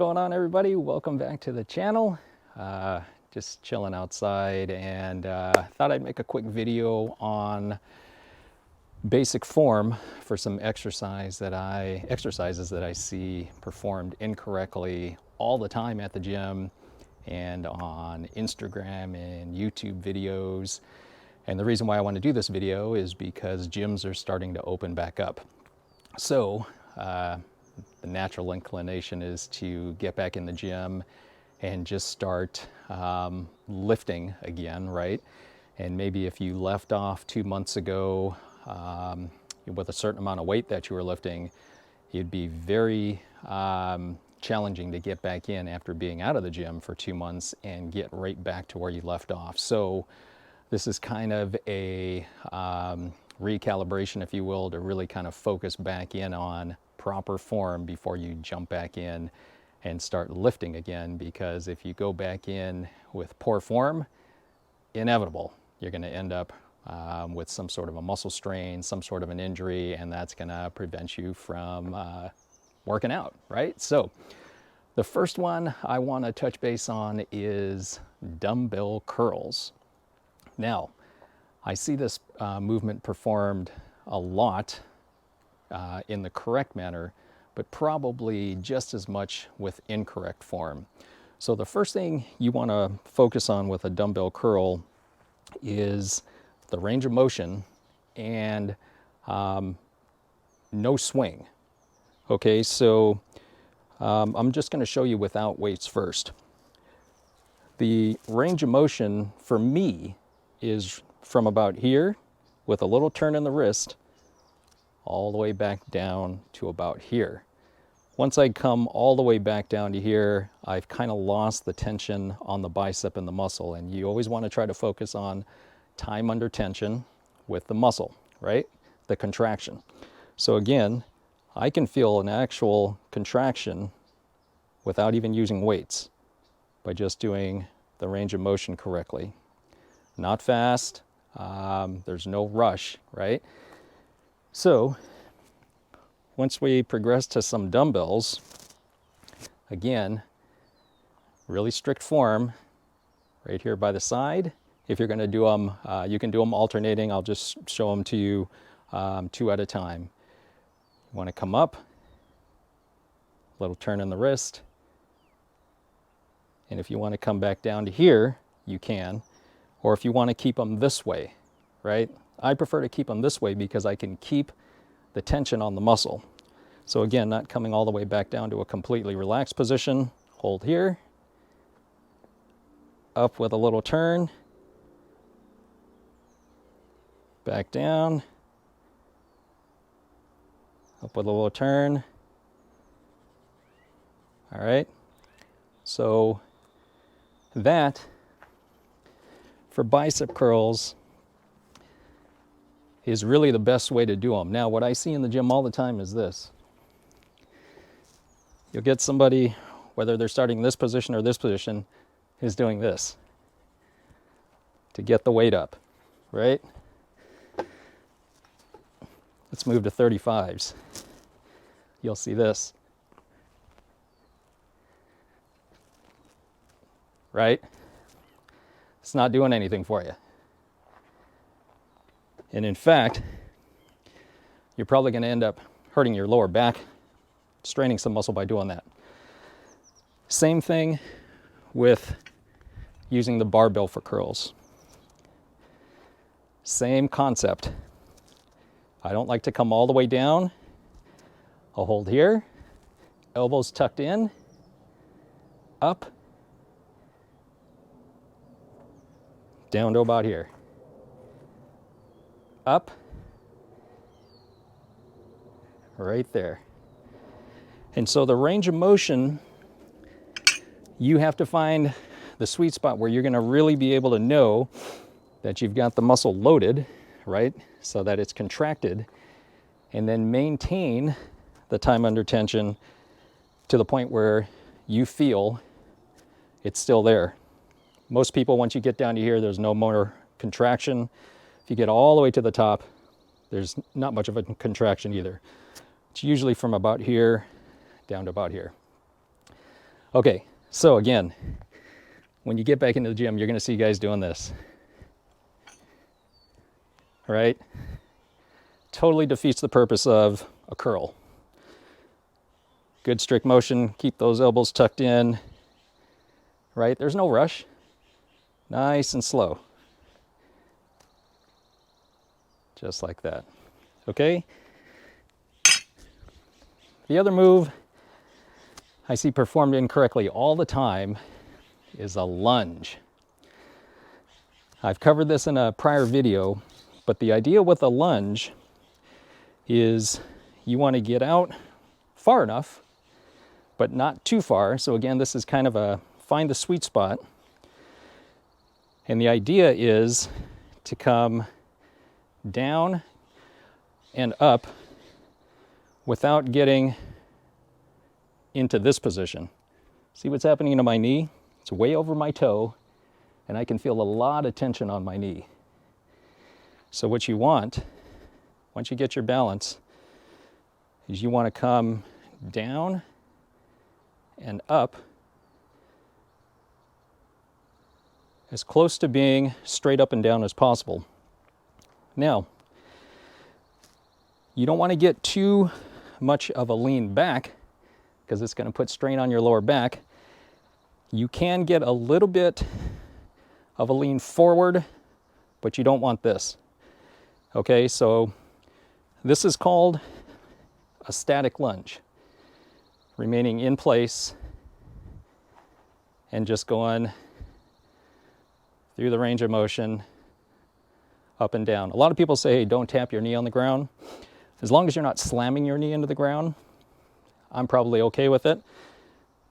going on, everybody? Welcome back to the channel. Just chilling outside, and thought I'd make a quick video on basic form for some exercises that I see performed incorrectly all the time at the gym and on Instagram and YouTube videos. And the reason why I want to do this video is because gyms are starting to open back up. So the natural inclination is to get back in the gym and just start lifting again, right? And maybe if you left off 2 months ago with a certain amount of weight that you were lifting, it'd be very challenging to get back in after being out of the gym for 2 months and get right back to where you left off. So this is kind of a recalibration, if you will, to really kind of focus back in on proper form before you jump back in and start lifting again. Because if you go back in with poor form, inevitable, you're going to end up with some sort of a muscle strain, some sort of an injury, and that's going to prevent you from working out, right? So the first one I want to touch base on is dumbbell curls. Now, I see this movement performed a lot in the correct manner, but probably just as much with incorrect form. So the first thing you want to focus on with a dumbbell curl is the range of motion and no swing. Okay, so I'm just going to show you without weights first. The range of motion for me is from about here with a little turn in the wrist all the way back down to about here. Once I come all the way back down to here, I've kind of lost the tension on the bicep and the muscle. And you always want to try to focus on time under tension with the muscle, right? The contraction. So again, I can feel an actual contraction without even using weights by just doing the range of motion correctly. Not fast, there's no rush, right? So once we progress to some dumbbells, again, really strict form right here by the side. If you're going to do them, you can do them alternating. I'll just show them to you 2 at a time. You want to come up, little turn in the wrist, and if you want to come back down to here, you can. Or if you want to keep them this way, right? I prefer to keep them this way because I can keep the tension on the muscle. So again, not coming all the way back down to a completely relaxed position. Hold here. Up with a little turn. Back down. Up with a little turn. All right. So that, for bicep curls, is really the best way to do them. Now, what I see in the gym all the time is this. You'll get somebody, whether they're starting this position or this position, is doing this to get the weight up, right? Let's move to 35s. You'll see this, right? It's not doing anything for you. And in fact, you're probably going to end up hurting your lower back, straining some muscle by doing that. Same thing with using the barbell for curls. Same concept. I don't like to come all the way down. I'll hold here, elbows tucked in, up, down to about here. Up, right there. And so the range of motion, you have to find the sweet spot where you're going to really be able to know that you've got the muscle loaded, right? So that it's contracted, and then maintain the time under tension to the point where you feel it's still there. Most people, once you get down to here, there's no more contraction. If you get all the way to the top, there's not much of a contraction either. It's usually from about here down to about here. Okay, so again, when you get back into the gym, you're gonna see guys doing this, right? Totally defeats the purpose of a curl. Good strict motion, keep those elbows tucked in, right? There's no rush. Nice and slow. Just like that, okay? The other move I see performed incorrectly all the time is a lunge. I've covered this in a prior video, but the idea with a lunge is you want to get out far enough, but not too far. So again, this is kind of a find the sweet spot. And the idea is to come down and up without getting into this position. See what's happening to my knee? It's way over my toe, and I can feel a lot of tension on my knee. So what you want, once you get your balance, is you want to come down and up as close to being straight up and down as possible. Now, you don't want to get too much of a lean back because it's going to put strain on your lower back. You can get a little bit of a lean forward, but you don't want this. Okay, so this is called a static lunge. Remaining in place and just going through the range of motion, up and down. A lot of people say, hey, don't tap your knee on the ground. As long as you're not slamming your knee into the ground, I'm probably okay with it.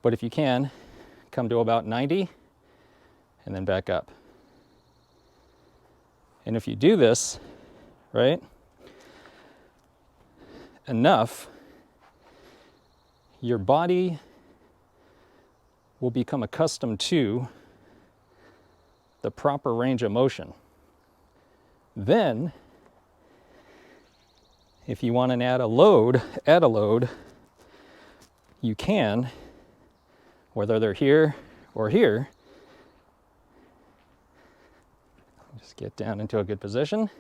But if you can, come to about 90 and then back up. And if you do this, right, enough, your body will become accustomed to the proper range of motion. Then, if you want to add a load, you can, whether they're here or here. Just get down into a good position.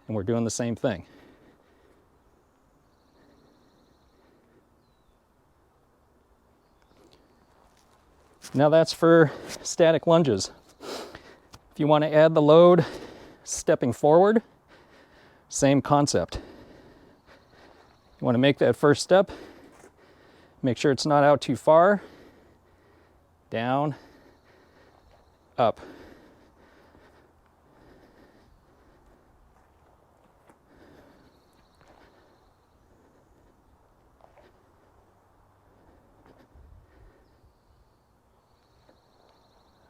And we're doing the same thing. Now that's for static lunges. If you want to add the load stepping forward, same concept. You want to make that first step, make sure it's not out too far, down, up.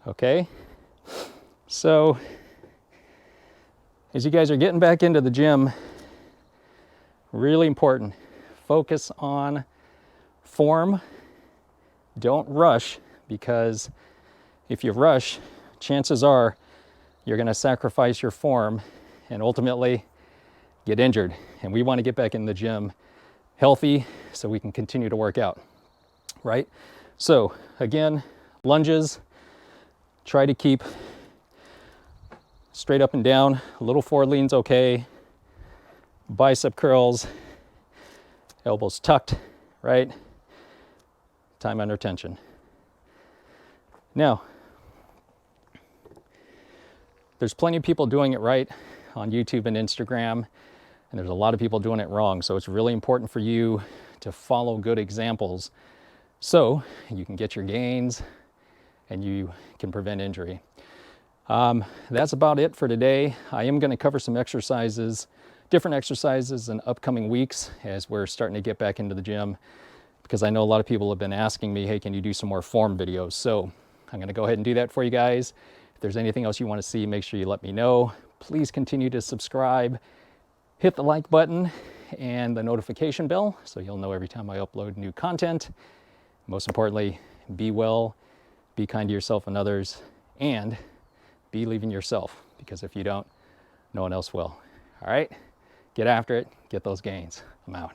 Okay, so as you guys are getting back into the gym, really important, focus on form. Don't rush, because if you rush, chances are you're going to sacrifice your form and ultimately get injured. And we want to get back in the gym healthy so we can continue to work out, right? So again, lunges, try to keep straight up and down. A little forward lean's okay. Bicep curls, elbows tucked, right? Time under tension. Now, there's plenty of people doing it right on YouTube and Instagram, and there's a lot of people doing it wrong. So it's really important for you to follow good examples so you can get your gains and you can prevent injury. That's about it for today. I am going to cover some exercises, different exercises in upcoming weeks as we're starting to get back into the gym, because I know a lot of people have been asking me, hey, can you do some more form videos? So I'm going to go ahead and do that for you guys. If there's anything else you want to see, make sure you let me know. Please continue to subscribe, hit the like button and the notification bell so you'll know every time I upload new content. Most importantly, be well, be kind to yourself and others, and believe in yourself, because if you don't, no one else will. All right, get after it, get those gains. I'm out.